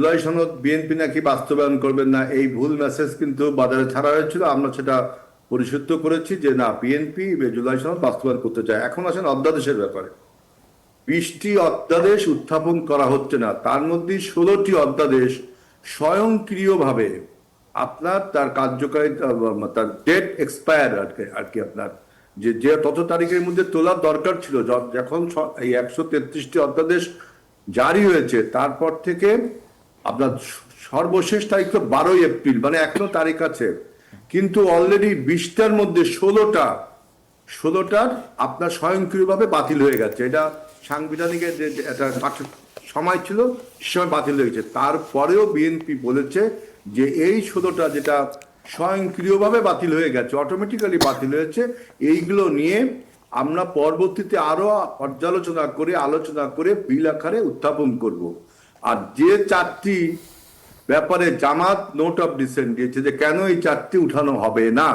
জুলাই সনদ বিএনপি নাকি বাস্তবায়ন করবেন না, এই ভুল মেসেজ কিন্তু বাজারে ছাড়া হয়েছিল। আমরা সেটা পরিশুদ্ধ করেছি যে না, বিএনপি জুলাই সনদ বাস্তবায়ন করতে চায়। এখন আসেন অধ্যাদেশের ব্যাপারে। 20টি অধ্যাদেশ উত্থাপন করা হচ্ছে না, তার মধ্যে 16টি অধ্যাদেশ স্বয়ংক্রিয়ভাভাবে আপনার তার কার্যকারিতা, তার ডেট এক্সপায়ার আর কি আপনার যে যে তত তারিখের মধ্যে তোলার দরকার ছিল। যখন এই 133টি অধ্যাদেশ জারি হয়েছে তারপর থেকে আপনার সর্বশেষ তারিখ তো 12ই এপ্রিল, মানে এখনো তারিখ আছে। কিন্তু অলরেডি 20টার মধ্যে 16টার আপনার স্বয়ংক্রিয়ভাবে বাতিল হয়ে গেছে। এটা সাংবিধানিকের যে একটা সময় ছিল, সে সময় বাতিল হয়ে গেছে। তারপরেও বিএনপি বলেছে যে এই 16টা যেটা স্বয়ংক্রিয়ভাবে বাতিল হয়ে গেছে, অটোমেটিক্যালি বাতিল হয়েছে, এইগুলো নিয়ে আমরা পরবর্তীতে আরো পর্যালোচনা করে আলোচনা করে বিল আকারে উত্থাপন করব। আর যে 4টি ব্যাপারে জামাত নোট অফ ডিসেন্ট দিয়েছে যে কেন এই 4টি উঠানো হবে না,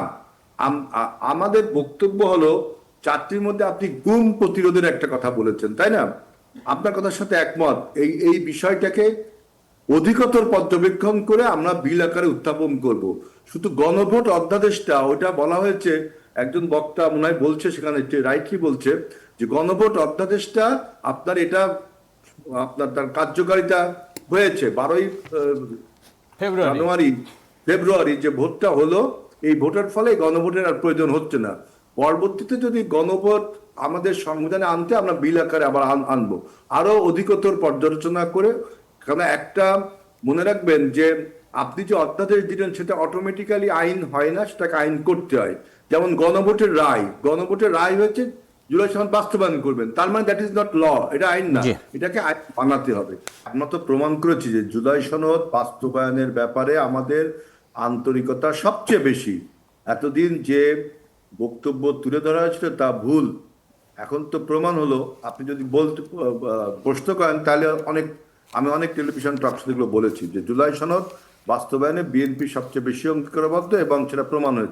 আমাদের বক্তব্য হলো 4টির মধ্যে আপনি গুম প্রতিরোধের একটা কথা বলেছেন, তাই না? আপনার কথার সাথে একমত। এই বিষয়টাকে অধিকতর পর্যবেক্ষণ করে আমরা বিল আকারে উত্থাপন করব। শুধু গণভোট অধ্যাদেশটা ওইটা বলা হয়েছে, একজন বক্তা মনে হয় বলছে সেখানে, রাইটলি বলছে যে গণভোট অধ্যাদেশটা আপনার এটা আপনার তার কার্যকারিতা হয়েছে 12ই ফেব্রুয়ারি যে ভোটটা হলো, এই ভোটের ফলে গণভোটের আর প্রয়োজন হচ্ছে না। পরবর্তীতে যদি গণভোট আমাদের সংবিধানে আনতে, আমরা বিল আকারে আবার আনবো আরো অধিকতর পর্যালোচনা করে। কারণ একটা মনে রাখবেন যে আপনি যে অধ্যাদেশ দিলেন সেটা অটোমেটিক্যালি আইন হয় না, সেটাকে আইন করতে হয়। যেমন গণভোটের রায় হয়েছে জুলাই সনদ বাস্তবায়ন করবেন, তার মানে দ্যাট ইজ নট ল, এটা আইন না, এটাকে আইন বানাতে হবে। আমরা তো প্রমাণ করেছি যে জুলাই সনদ বাস্তবায়নের ব্যাপারে আমাদের আন্তরিকতা সবচেয়ে বেশি। এতদিন যে বক্তব্য তুলে ধরা হয়েছিল তা ভুল, এখন তো প্রমাণ হলো। আপনি যদি বলতে প্রশ্ন করেন তাহলে আমি অনেক টেলিভিশন টকশোগুলো বলেছি যে জুলাই সনদ বাস্তবায়নে বিএনপি সবচেয়ে বেশি অঙ্গীকারবদ্ধ এবং সেটা প্রমাণ হয়েছে।